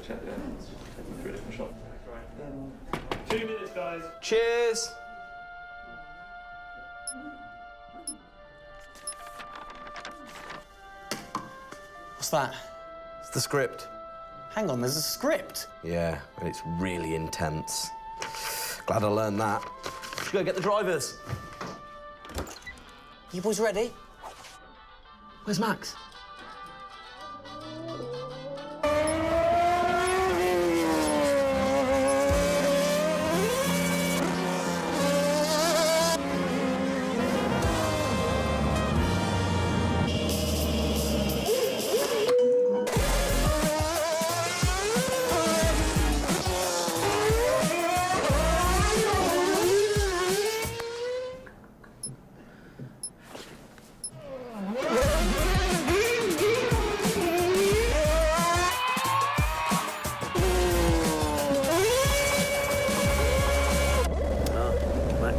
check there. Take them through a different shop. Right. 2 minutes, guys. Cheers. What's that? It's the script. Hang on, there's a script? Yeah, and it's really intense. Glad I learned that. Let's go get the drivers. You boys ready? Where's Max?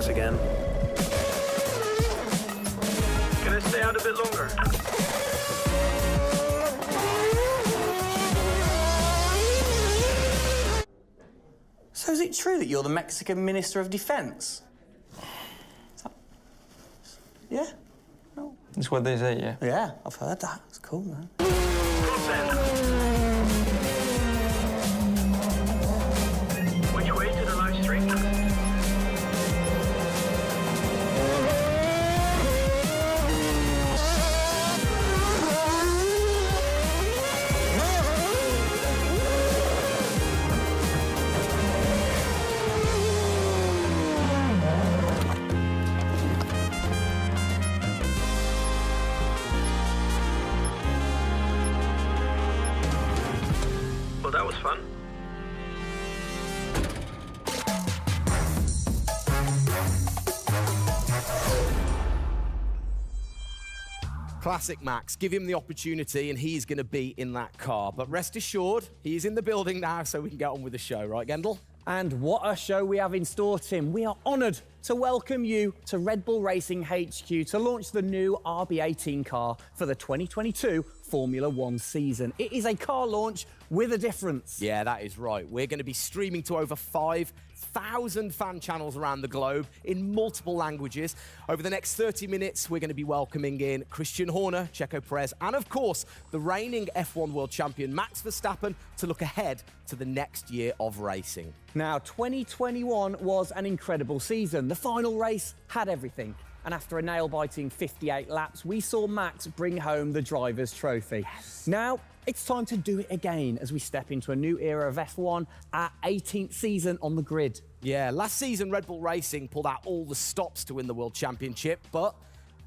Again. Can I stay out a bit longer? So is it true that you're the Mexican Minister of Defense? Yeah? No. That's what they say, yeah. Yeah, I've heard that. It's cool, man. Which way to the live stream? Well, that was fun. Classic Max. Give him the opportunity and he's going to be in that car. But rest assured, he's in the building now, so we can get on with the show, right, Gendel? And what a show we have in store, Tim. We are honoured to welcome you to Red Bull Racing HQ to launch the new RB18 car for the 2022 Formula One season. It is a car launch with a difference. Yeah, that is right. We're going to be streaming to over 5,000 fan channels around the globe in multiple languages. Over the next 30 minutes, we're going to be welcoming in Christian Horner, Checo Perez, and of course, the reigning F1 world champion Max Verstappen to look ahead to the next year of racing. Now, 2021 was an incredible season. The final race had everything. And after a nail-biting 58 laps, we saw Max bring home the Drivers' Trophy. Yes. Now, it's time to do it again as we step into a new era of F1, our 18th season on the grid. Yeah, last season Red Bull Racing pulled out all the stops to win the World Championship, but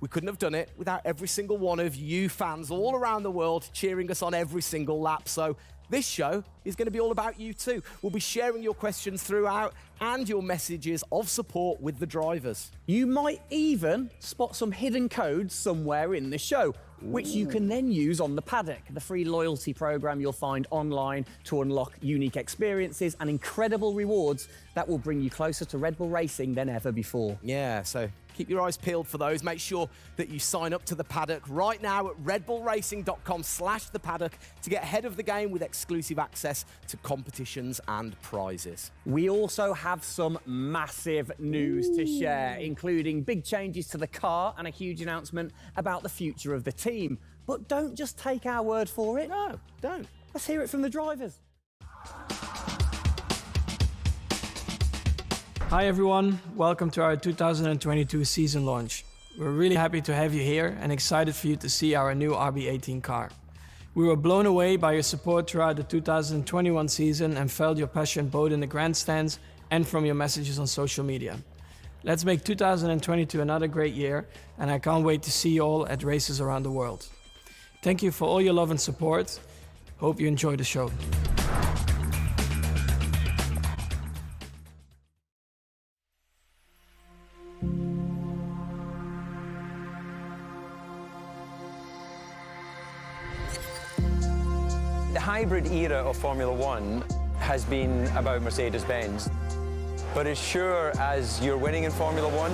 we couldn't have done it without every single one of you fans all around the world cheering us on every single lap. So this show is going to be all about you too. We'll be sharing your questions throughout and your messages of support with the drivers. You might even spot some hidden codes somewhere in the show, which you can then use on the paddock, the free loyalty program you'll find online to unlock unique experiences and incredible rewards that will bring you closer to Red Bull Racing than ever before. Yeah, so keep your eyes peeled for those. Make sure that you sign up to the paddock right now at redbullracing.com/the paddock to get ahead of the game with exclusive access to competitions and prizes. We also have some massive news to share, including big changes to the car and a huge announcement about the future of the team. But don't just take our word for it. No, don't. Let's hear it from the drivers. Hi everyone, welcome to our 2022 season launch. We're really happy to have you here and excited for you to see our new RB18 car. We were blown away by your support throughout the 2021 season and felt your passion both in the grandstands and from your messages on social media. Let's make 2022 another great year, and I can't wait to see you all at races around the world. Thank you for all your love and support. Hope you enjoy the show. The hybrid era of Formula One has been about Mercedes-Benz. But as sure as you're winning in Formula One,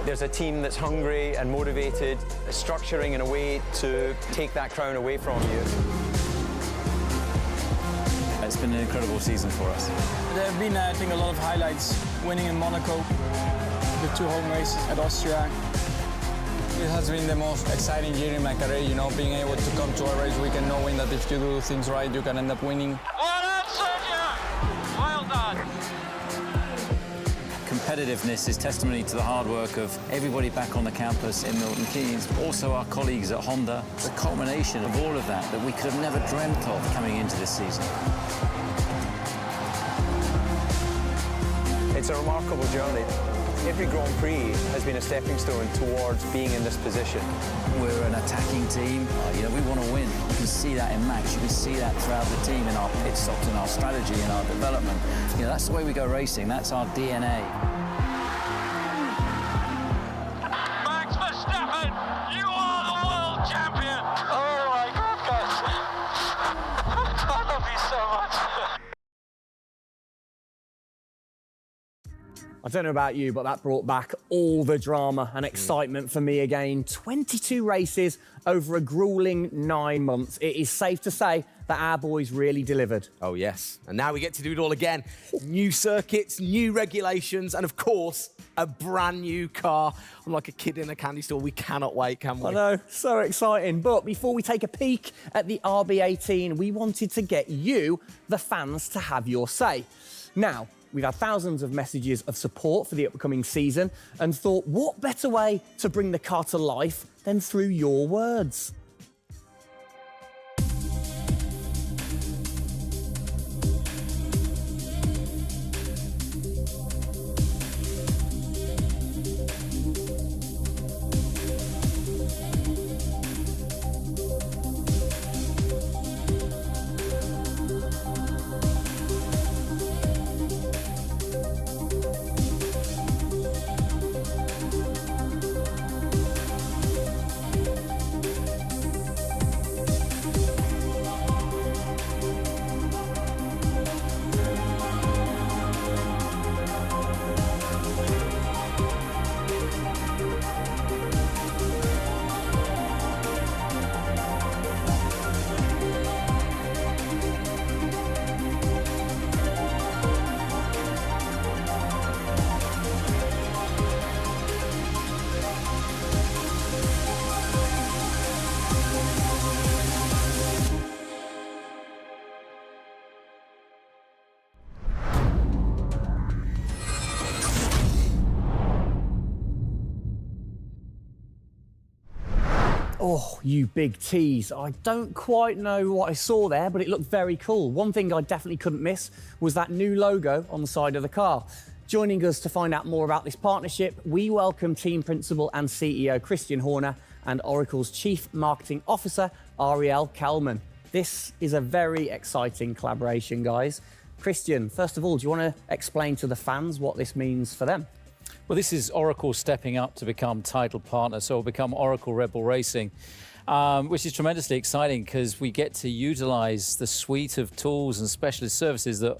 there's a team that's hungry and motivated, structuring in a way to take that crown away from you. It's been an incredible season for us. There have been, I think, a lot of highlights. Winning in Monaco, the 2 home races at Austria. It has been the most exciting year in my career, you know, being able to come to a race weekend knowing that if you do things right, you can end up winning. Well done, Sergio! Well done. Competitiveness is testimony to the hard work of everybody back on the campus in Milton Keynes, also our colleagues at Honda. It's a culmination of all of that we could have never dreamt of coming into this season. It's a remarkable journey. Every Grand Prix has been a stepping stone towards being in this position. We're an attacking team. You know, we want to win. You can see that in Max. You can see that throughout the team in our pit stops, in our strategy, in our development. You know, that's the way we go racing. That's our DNA. Max Verstappen, you are the world champion! Oh my God, guys. I love you so much. I don't know about you, but that brought back all the drama and excitement for me again. 22 races over a grueling 9 months. It is safe to say that our boys really delivered. Oh, yes. And now we get to do it all again. New circuits, new regulations, and of course, a brand new car. I'm like a kid in a candy store. We cannot wait, can we? I know, so exciting. But before we take a peek at the RB18, we wanted to get you, the fans, to have your say. Now, we've had thousands of messages of support for the upcoming season and thought, what better way to bring the car to life than through your words? Oh, you big tease. I don't quite know what I saw there, but it looked very cool. One thing I definitely couldn't miss was that new logo on the side of the car. Joining us to find out more about this partnership, we welcome Team Principal and CEO Christian Horner and Oracle's Chief Marketing Officer, Ariel Kelman. This is a very exciting collaboration, guys. Christian, first of all, do you want to explain to the fans what this means for them? Well, this is Oracle stepping up to become title partner, so it'll become Oracle Red Bull Racing, which is tremendously exciting because we get to utilize the suite of tools and specialist services that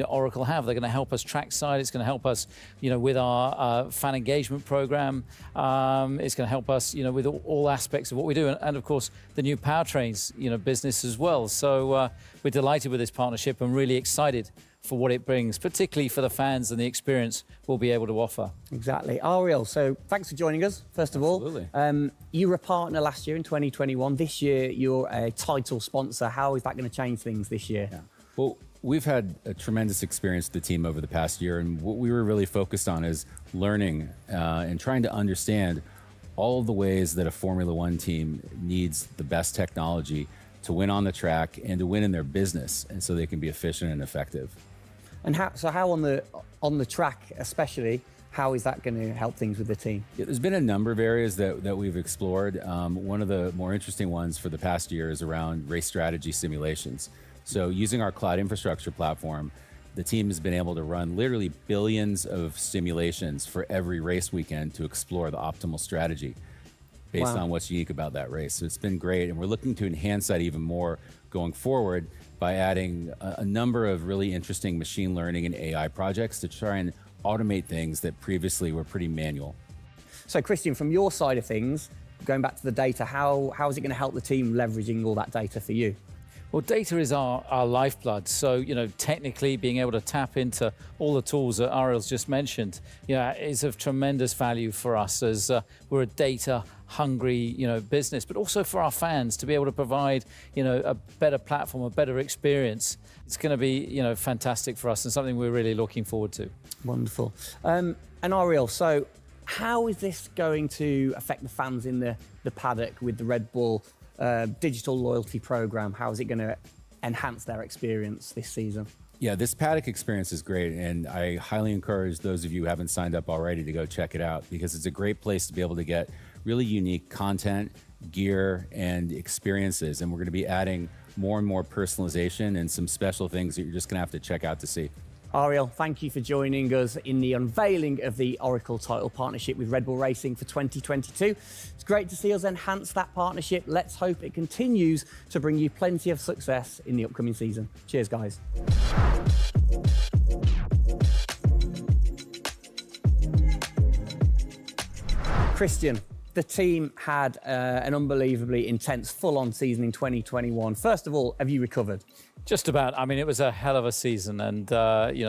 Oracle have. They're going to help us trackside. It's going to help us, with our fan engagement program. It's going to help us, with all aspects of what we do, and of course the new powertrains, business as well. So we're delighted with this partnership and really excited for what it brings, particularly for the fans and the experience we'll be able to offer. Exactly. Ariel, so thanks for joining us, first of all. Absolutely. You were a partner last year in 2021. This year, you're a title sponsor. How is that going to change things this year? Yeah. Well, we've had a tremendous experience with the team over the past year, and what we were really focused on is learning and trying to understand all of the ways that a Formula One team needs the best technology to win on the track and to win in their business, and so they can be efficient and effective. And how on the track especially, how is that going to help things with the team? Yeah, there's been a number of areas that we've explored. One of the more interesting ones for the past year is around race strategy simulations. So using our cloud infrastructure platform, the team has been able to run literally billions of simulations for every race weekend to explore the optimal strategy based on what's unique about that race. So it's been great, and we're looking to enhance that even more going forward by adding a number of really interesting machine learning and AI projects to try and automate things that previously were pretty manual. So Christian, from your side of things, going back to the data, how is it going to help the team leveraging all that data for you? Well, data is our lifeblood. So, technically being able to tap into all the tools that Ariel's just mentioned, is of tremendous value for us as we're a data-hungry, business, but also for our fans to be able to provide, a better platform, a better experience. It's going to be, fantastic for us and something we're really looking forward to. Wonderful. And Ariel, so how is this going to affect the fans in the paddock with the Red Bull digital loyalty program? How is it going to enhance their experience this season? Yeah, this paddock experience is great, and I highly encourage those of you who haven't signed up already to go check it out, because it's a great place to be able to get really unique content, gear, and experiences. And we're going to be adding more and more personalization and some special things that you're just going to have to check out to see. Ariel, thank you for joining us in the unveiling of the Oracle title partnership with Red Bull Racing for 2022. It's great to see us enhance that partnership. Let's hope it continues to bring you plenty of success in the upcoming season. Cheers, guys. Christian, the team had an unbelievably intense, full-on season in 2021. First of all, have you recovered? Just about. I mean, it was a hell of a season, and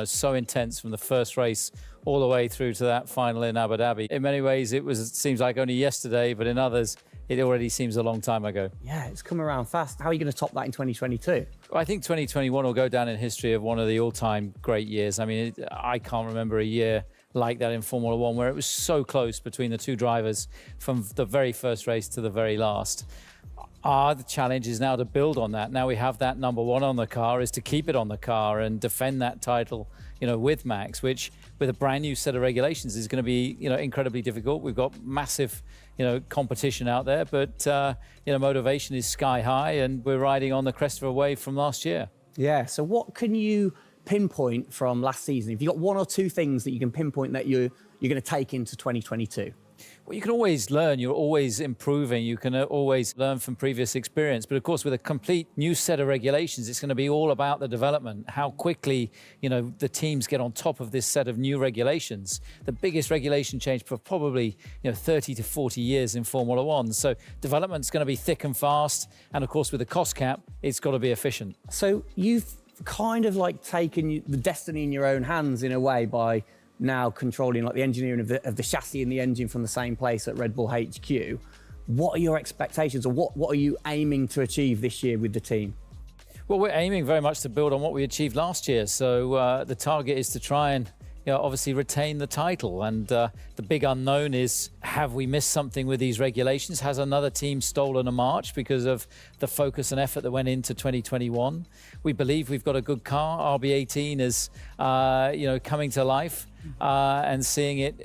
so intense from the first race all the way through to that final in Abu Dhabi. In many ways, it seems like only yesterday, but in others, it already seems a long time ago. Yeah, it's come around fast. How are you going to top that in 2022? Well, I think 2021 will go down in history of one of the all-time great years. I mean, I can't remember a year like that in Formula One where it was so close between the two drivers from the very first race to the very last. The challenge is now to build on that. Now we have that number one on the car, is to keep it on the car and defend that title, with Max, which with a brand new set of regulations is going to be, incredibly difficult. We've got massive, competition out there, but, motivation is sky high, and we're riding on the crest of a wave from last year. Yeah, so what can you pinpoint from last season? If you've got one or two things that you can pinpoint that you're going to take into 2022? Well, you can always learn. You're always improving. You can always learn from previous experience. But of course, with a complete new set of regulations, it's going to be all about the development, how quickly, the teams get on top of this set of new regulations. The biggest regulation change for probably, 30 to 40 years in Formula One. So development's going to be thick and fast. And of course, with the cost cap, it's got to be efficient. So you've kind of like taken the destiny in your own hands in a way by now controlling like the engineering of the chassis and the engine from the same place at Red Bull HQ. What are your expectations, or what are you aiming to achieve this year with the team? Well, we're aiming very much to build on what we achieved last year. So the target is to try and obviously retain the title. And the big unknown is, have we missed something with these regulations? Has another team stolen a march because of the focus and effort that went into 2021? We believe we've got a good car. RB18 is, coming to life. And seeing it,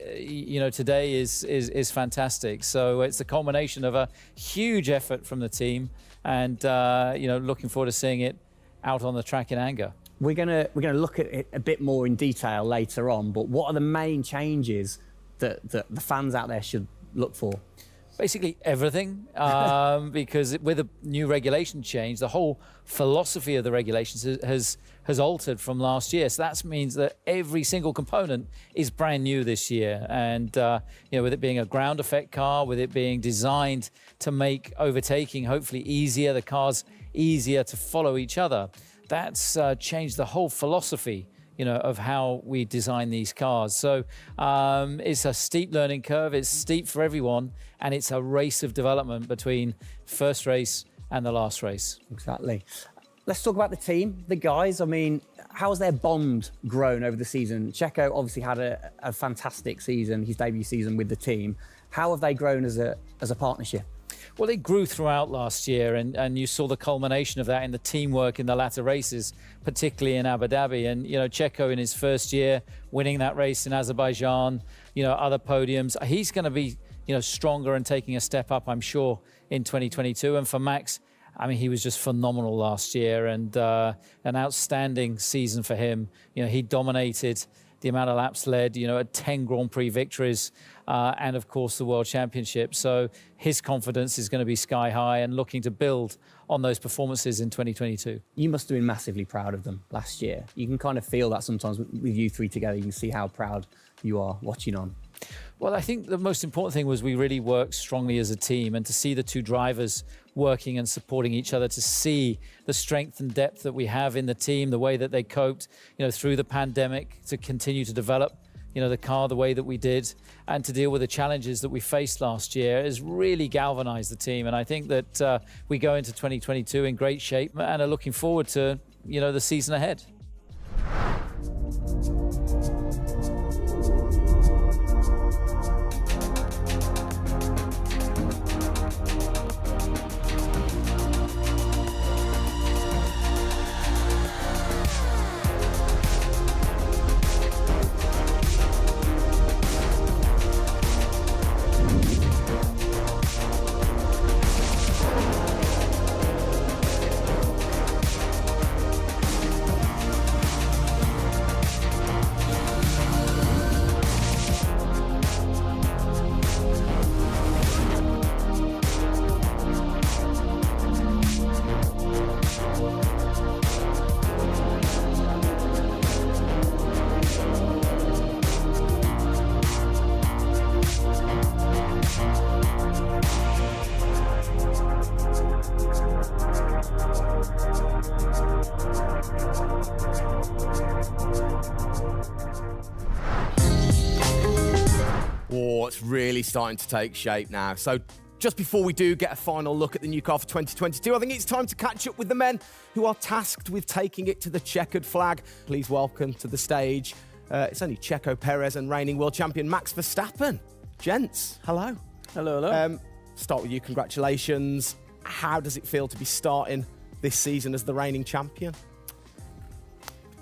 today is fantastic. So it's the culmination of a huge effort from the team, and looking forward to seeing it out on the track in anger. We're gonna look at it a bit more in detail later on. But what are the main changes that the fans out there should look for? Basically everything, because with a new regulation change, the whole philosophy of the regulations has altered from last year. So that means that every single component is brand new this year. And with it being a ground effect car, with it being designed to make overtaking hopefully easier, the cars easier to follow each other, that's changed the whole philosophy of how we design these cars. So it's a steep learning curve. It's steep for everyone, and it's a race of development between first race and the last race. Exactly. Let's talk about the team, the guys. I mean, how's their bond grown over the season? Checo obviously had a fantastic season, his debut season with the team. How have they grown as a partnership? Well, they grew throughout last year, and you saw the culmination of that in the teamwork in the latter races, particularly in Abu Dhabi. And, Checo in his first year, winning that race in Azerbaijan, other podiums. He's going to be, stronger and taking a step up, I'm sure, in 2022. And for Max, I mean, he was just phenomenal last year, and an outstanding season for him. He dominated the amount of laps led, at 10 Grand Prix victories, and of course the World Championship. So his confidence is going to be sky high, and looking to build on those performances in 2022. You must have been massively proud of them last year. You can kind of feel that sometimes with you three together. You can see how proud you are watching on. Well, I think the most important thing was we really worked strongly as a team, and to see the two drivers working and supporting each other, to see the strength and depth that we have in the team, the way that they coped, through the pandemic, to continue to develop, the car the way that we did, and to deal with the challenges that we faced last year, has really galvanized the team. And I think that we go into 2022 in great shape and are looking forward to, the season ahead. Oh, it's really starting to take shape now. So just before we do get a final look at the new car for 2022, I think it's time to catch up with the men who are tasked with taking it to the checkered flag. Please welcome to the stage, it's only Checo Perez and reigning world champion Max Verstappen. Gents, hello. Hello, hello. Start with you, congratulations. How does it feel to be starting this season as the reigning champion?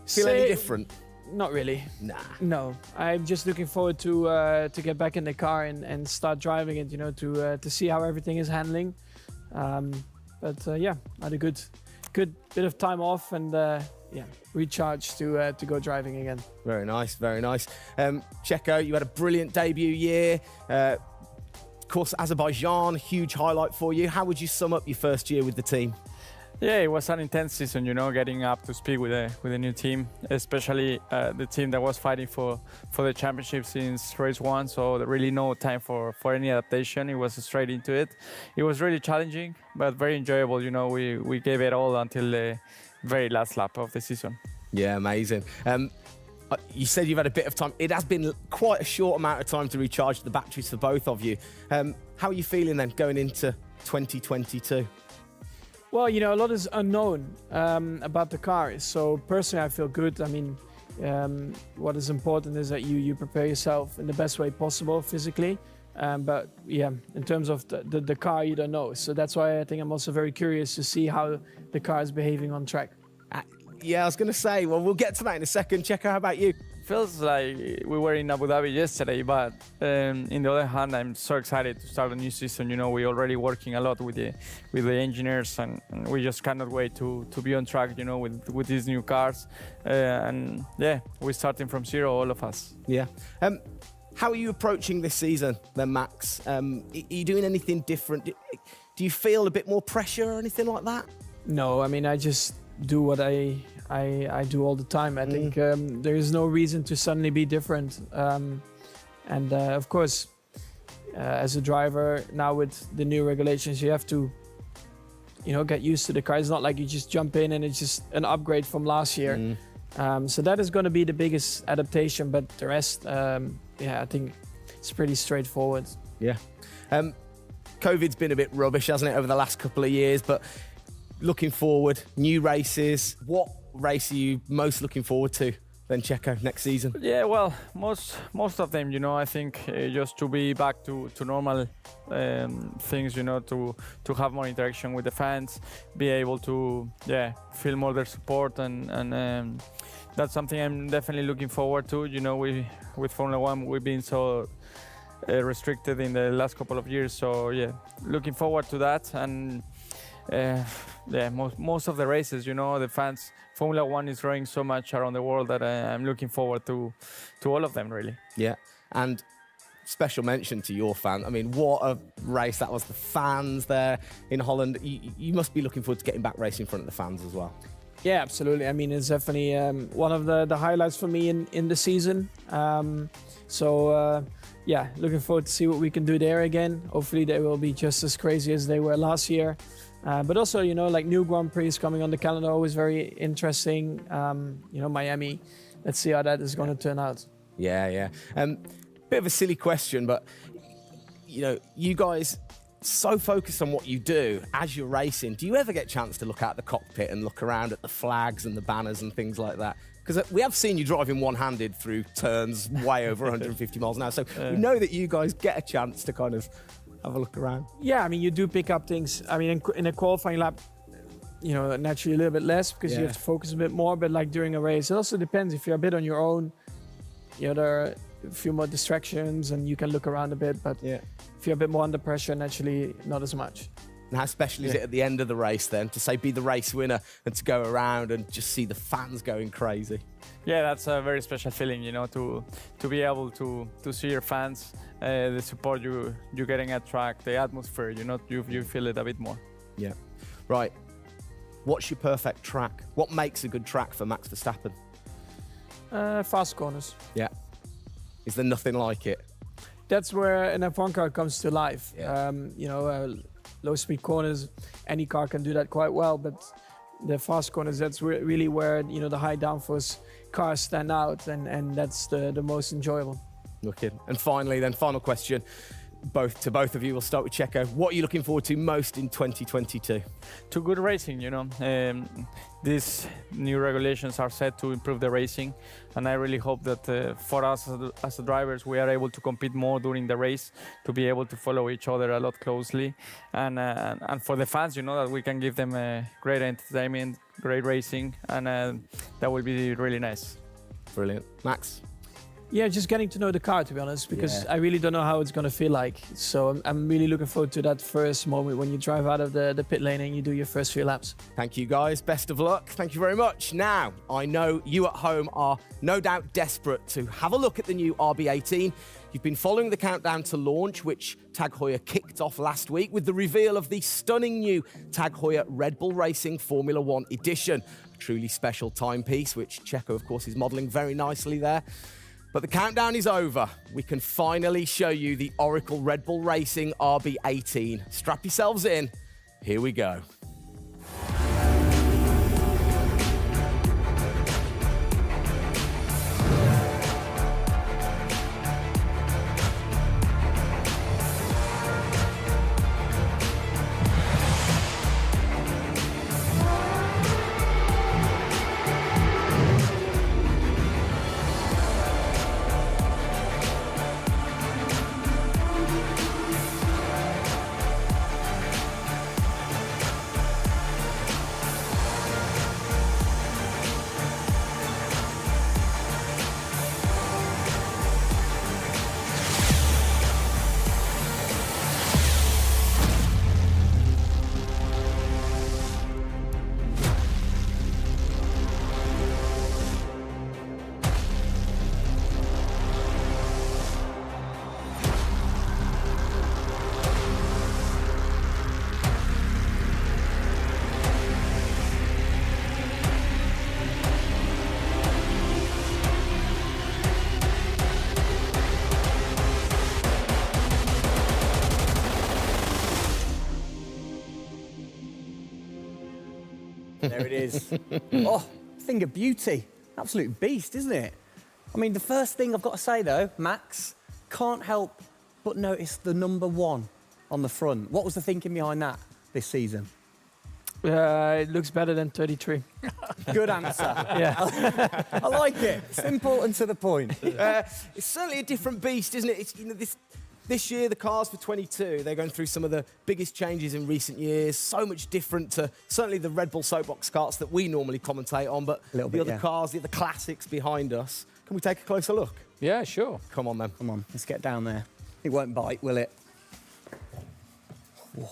Feel any different? Not really. Nah. No, I'm just looking forward to get back in the car and start driving it. To see how everything is handling. Yeah, I had a good bit of time off and recharge to go driving again. Very nice, very nice. Checo, you had a brilliant debut year. Of course, Azerbaijan, huge highlight for you. How would you sum up your first year with the team? Yeah, it was an intense season, getting up to speed with a new team, especially the team that was fighting for the championship since race one. So there really no time for any adaptation. It was straight into it. It was really challenging, but very enjoyable. We gave it all until the very last lap of the season. Yeah, amazing. You said you've had a bit of time. It has been quite a short amount of time to recharge the batteries for both of you. How are you feeling then going into 2022? Well, a lot is unknown about the car. So personally, I feel good. I mean, What is important is that you prepare yourself in the best way possible physically. But yeah, in terms of the car, you don't know. So that's why I think I'm also very curious to see how the car is behaving on track. Yeah, I was going to say, well, we'll get to that in a second. Checo, how about you? Feels like we were in Abu Dhabi yesterday, but in the other hand, I'm so excited to start a new season. You know, we're already working a lot with the engineers, and we just cannot wait to be on track. You know, with these new cars, and yeah, we're starting from zero, all of us. Yeah. How are you approaching this season, then, Max? Are you doing anything different? Do you feel a bit more pressure or anything like that? No, I mean, I just do what I do all the time. I think there is no reason to suddenly be different. Of course, as a driver now with the new regulations, you have to, get used to the car. It's not like you just jump in and it's just an upgrade from last year. So that is going to be the biggest adaptation. But the rest, I think it's pretty straightforward. Yeah. COVID's been a bit rubbish, hasn't it, over the last couple of years? But looking forward, new races. What race are you most looking forward to then, Checo, next season? Yeah, well, most of them, I think just to be back to normal things, to have more interaction with the fans, be able to, feel more their support, and that's something I'm definitely looking forward to. With Formula One, we've been so restricted in the last couple of years, so looking forward to that. And most of the races, the fans, Formula One is growing so much around the world that I'm looking forward to all of them, really. Yeah, and special mention to your fan. I mean, what a race that was. The fans there in Holland. You must be looking forward to getting back racing in front of the fans as well. Yeah, absolutely. I mean, it's definitely one of the highlights for me in the season. Looking forward to see what we can do there again. Hopefully they will be just as crazy as they were last year. But also, like new Grand Prix coming on the calendar, always very interesting. Miami, let's see how that is going to turn out. Yeah. Bit of a silly question, but, you guys so focused on what you do as you're racing. Do you ever get a chance to look out the cockpit and look around at the flags and the banners and things like that? Because we have seen you driving one-handed through turns way over 150 miles an hour. So we know that you guys get a chance to kind of have a look around. Yeah, I mean, you do pick up things. I mean, in a qualifying lap, naturally a little bit less because you have to focus a bit more. But like during a race, it also depends. If you're a bit on your own, there are a few more distractions and you can look around a bit. But if you're a bit more under pressure, naturally not as much. And how special is it at the end of the race then to say be the race winner and to go around and just see the fans going crazy? Yeah, that's a very special feeling, to be able to see your fans, the support you're getting at track, the atmosphere, you feel it a bit more. Yeah. Right. What's your perfect track? What makes a good track for Max Verstappen? Fast corners. Yeah. Is there nothing like it? That's where an F1 car comes to life. Yeah. Low-speed corners, any car can do that quite well, but the fast corners, that's really where, the high downforce cars stand out, and that's the most enjoyable. Looking. And finally, then, final question, both of you. We'll start with Checo. What are you looking forward to most in 2022? To good racing, these new regulations are set to improve the racing, and I really hope that for us as drivers, we are able to compete more during the race, to be able to follow each other a lot closely, and for the fans, that we can give them great entertainment, great racing, and that will be really nice. Brilliant. Max? Yeah, just getting to know the car, to be honest, because I really don't know how it's going to feel like. So I'm really looking forward to that first moment when you drive out of the pit lane and you do your first few laps. Thank you, guys. Best of luck. Thank you very much. Now, I know you at home are no doubt desperate to have a look at the new RB18. You've been following the countdown to launch, which Tag Heuer kicked off last week with the reveal of the stunning new Tag Heuer Red Bull Racing Formula One edition. A truly special timepiece, which Checo, of course, is modelling very nicely there. But the countdown is over. We can finally show you the Oracle Red Bull Racing RB18. Strap yourselves in. Here we go. There it is. Oh, thing of beauty. Absolute beast, isn't it? I mean, the first thing I've got to say, though, Max, can't help but notice the number 1 on the front. What was the thinking behind that this season? It looks better than 33. Good answer. Yeah. I like it. Simple and to the point. It's certainly a different beast, isn't it? It's, you know, this year, the cars for 22, they're going through some of the biggest changes in recent years. So much different to certainly the Red Bull soapbox karts that we normally commentate on, but the other cars, the other classics behind us. Can we take a closer look? Yeah, sure. Come on, then. Come on, let's get down there. It won't bite, will it? Whoa.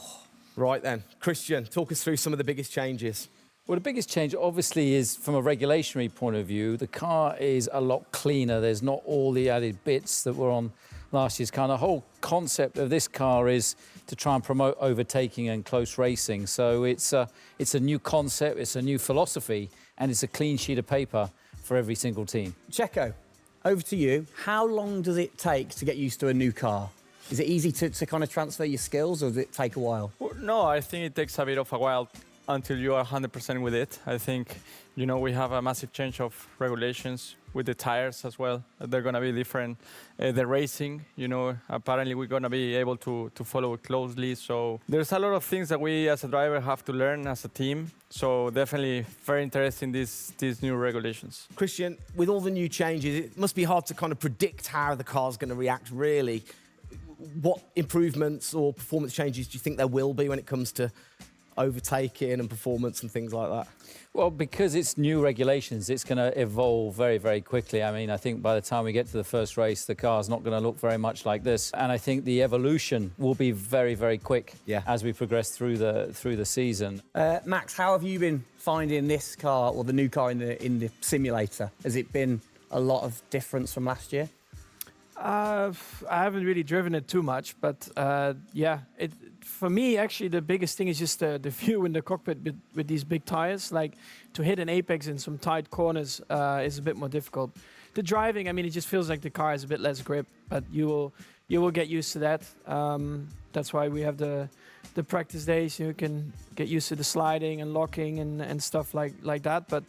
Right then, Christian, talk us through some of the biggest changes. Well, the biggest change obviously is from a regulatory point of view. The car is a lot cleaner. There's not all the added bits that were on last year's car. And the whole concept of this car is to try and promote overtaking and close racing. So it's a new concept, it's a new philosophy, and it's a clean sheet of paper for every single team. Checo, over to you. How long does it take to get used to a new car? Is it easy to kind of transfer your skills, or does it take a while? Well, no, I think it takes a bit of a while until you are 100% with it. I think, you know, we have a massive change of regulations with the tires as well. They're going to be different. The racing, you know, apparently we're going to be able to follow it closely. So there's a lot of things that we as a driver have to learn as a team. So definitely very interesting, these new regulations. Christian, with all the new changes, it must be hard to kind of predict how the car's going to react, really. What improvements or performance changes do you think there will be when it comes to overtaking and performance and things like that? Well, because it's new regulations, it's going to evolve very, very quickly. I mean, I think by the time we get to the first race, the car's not going to look very much like this. And I think the evolution will be very, very quick as we progress through the season. Max, how have you been finding this car, or the new car in the simulator? Has it been a lot of difference from last year? I haven't really driven it too much, but yeah, for me, actually, the biggest thing is just the view in the cockpit with these big tires. Like, to hit an apex in some tight corners is a bit more difficult. The driving, I mean, it just feels like the car has a bit less grip, but you will get used to that. That's why we have the practice days. You can get used to the sliding and locking and stuff like that. But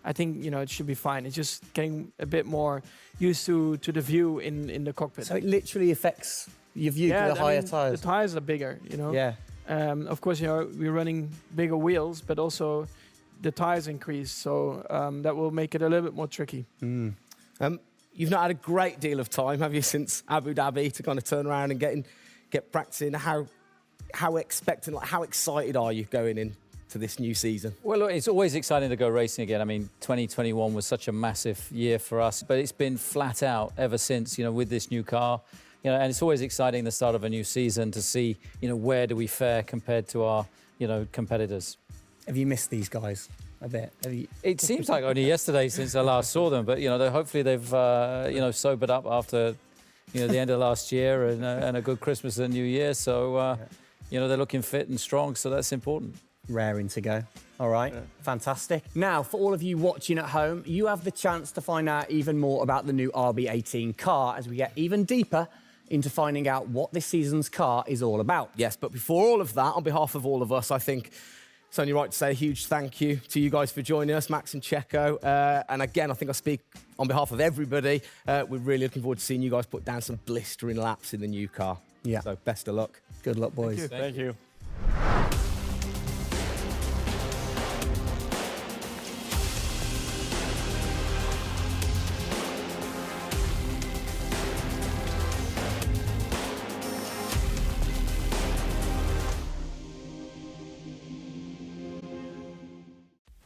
I think, you know, it should be fine. It's just getting a bit more used to the view in the cockpit. So it literally affects your view to the higher tyres? The tyres are bigger, you know. Yeah. Of course, you know, we're running bigger wheels, but also the tyres increase. So that will make it a little bit more tricky. Mm. You've not had a great deal of time, have you, since Abu Dhabi to kind of turn around and get practicing? How expectant, like, how excited are you going in to this new season? Well, look, it's always exciting to go racing again. I mean, 2021 was such a massive year for us, but it's been flat out ever since, you know, with this new car. You know, and it's always exciting the start of a new season to see, you know, where do we fare compared to our, you know, competitors. Have you missed these guys a bit? It seems like only yesterday since I last saw them, but, you know, hopefully they've, you know, sobered up after, you know, the end of last year and a good Christmas and New Year. So, you know, they're looking fit and strong, so that's important. Raring to go. All right, fantastic. Now, for all of you watching at home, you have the chance to find out even more about the new RB18 car as we get even deeper into finding out what this season's car is all about. Yes, but before all of that, on behalf of all of us, I think it's only right to say a huge thank you to you guys for joining us, Max and Checo. And again, I think I speak on behalf of everybody. We're really looking forward to seeing you guys put down some blistering laps in the new car. Yeah. So best of luck. Good luck, boys. Thank you.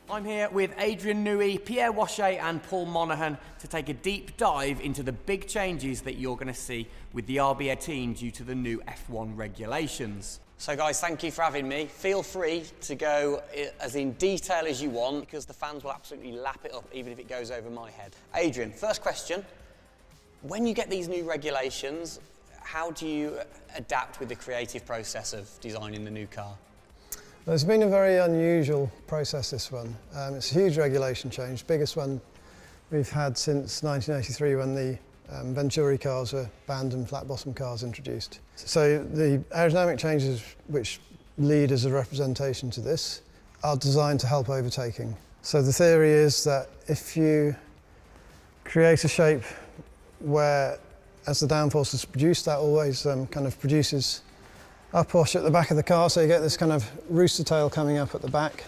I'm here with Adrian Newey, Pierre Wachet and Paul Monaghan to take a deep dive into the big changes that you're going to see with the RB18 due to the new F1 regulations. So guys, thank you for having me. Feel free to go as in detail as you want, because the fans will absolutely lap it up even if it goes over my head. Adrian, first question. When you get these new regulations, how do you adapt with the creative process of designing the new car? Well, it's been a very unusual process, this one. It's a huge regulation change, biggest one we've had since 1983 when the Venturi cars were banned and flat bottom cars introduced. So the aerodynamic changes which lead as a representation to this are designed to help overtaking. So the theory is that if you create a shape where, as the downforce is produced, that always kind of produces a push at the back of the car, so you get this kind of rooster tail coming up at the back.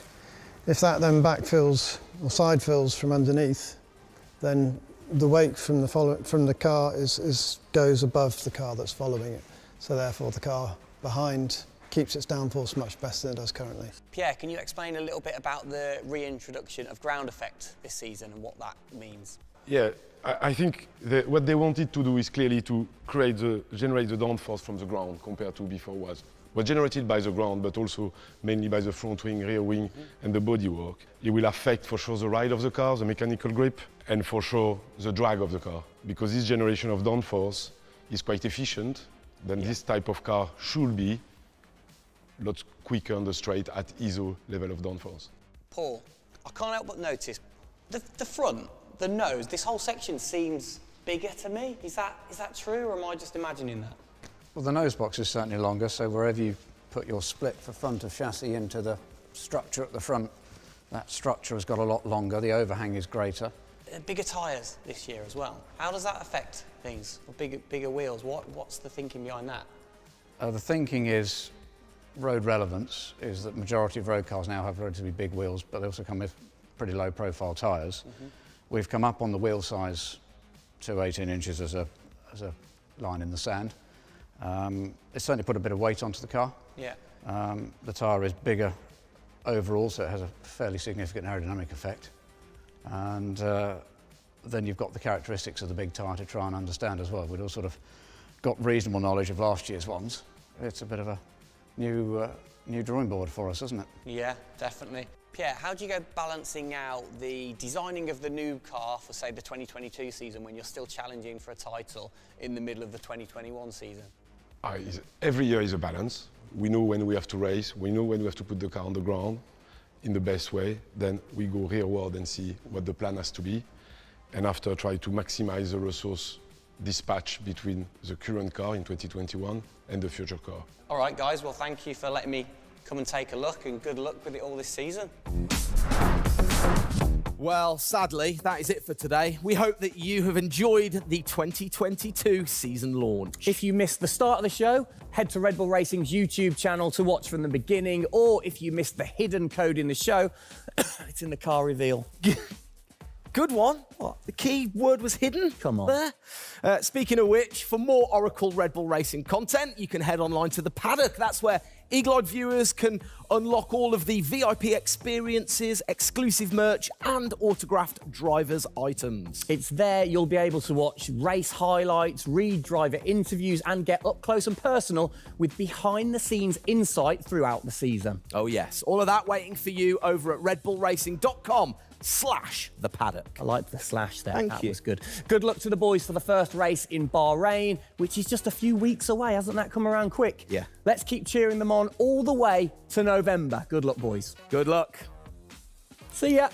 If that then backfills or side fills from underneath, then the weight from the car goes above the car that's following it. So therefore the car behind keeps its downforce much better than it does currently. Pierre, can you explain a little bit about the reintroduction of ground effect this season and what that means? Yeah, I think what they wanted to do is clearly to generate the downforce from the ground compared to before was generated by the ground, but also mainly by the front wing, rear wing, and the bodywork. It will affect for sure the ride of the car, the mechanical grip, and for sure the drag of the car. Because this generation of downforce is quite efficient, then this type of car should be a lot quicker on the straight at ISO level of downforce. Paul, I can't help but notice the front, the nose, this whole section seems bigger to me. Is that true, or am I just imagining that? Well, the nose box is certainly longer, so wherever you put your split for front of chassis into the structure at the front, that structure has got a lot longer, the overhang is greater. Bigger tyres this year as well. How does that affect things? Bigger wheels, what's the thinking behind that? The thinking is, road relevance is that majority of road cars now have relatively big wheels, but they also come with pretty low profile tyres. We've come up on the wheel size to 18 inches as a line in the sand. It's certainly put a bit of weight onto the car. Yeah. The tyre is bigger overall, so it has a fairly significant aerodynamic effect. And then you've got the characteristics of the big tyre to try and understand as well. We'd all sort of got reasonable knowledge of last year's ones. It's a bit of a new drawing board for us, isn't it? Yeah, definitely. Pierre, how do you go balancing out the designing of the new car for, say, the 2022 season when you're still challenging for a title in the middle of the 2021 season? Every year is a balance. We know when we have to race, we know when we have to put the car on the ground in the best way. Then we go rearward and see what the plan has to be. And after, try to maximize the resource dispatch between the current car in 2021 and the future car. All right, guys, well, thank you for letting me come and take a look, and good luck with it all this season. Well, sadly, that is it for today. We hope that you have enjoyed the 2022 season launch. If you missed the start of the show, head to Red Bull Racing's YouTube channel to watch from the beginning, or if you missed the hidden code in the show, it's in the car reveal. Good one. What? The key word was hidden. Come on. There. Speaking of which, for more Oracle Red Bull Racing content, you can head online to the paddock. That's where Eagle-eyed viewers can unlock all of the VIP experiences, exclusive merch, and autographed drivers' items. It's there you'll be able to watch race highlights, read driver interviews, and get up close and personal with behind-the-scenes insight throughout the season. Oh yes, all of that waiting for you over at redbullracing.com/the paddock. I liked the slash there. Thank that you. was good. Good luck to the boys for the first race in Bahrain, which is just a few weeks away. Hasn't that come around quick? Yeah. Let's keep cheering them on all the way to November. Good luck, boys. Good luck. See ya.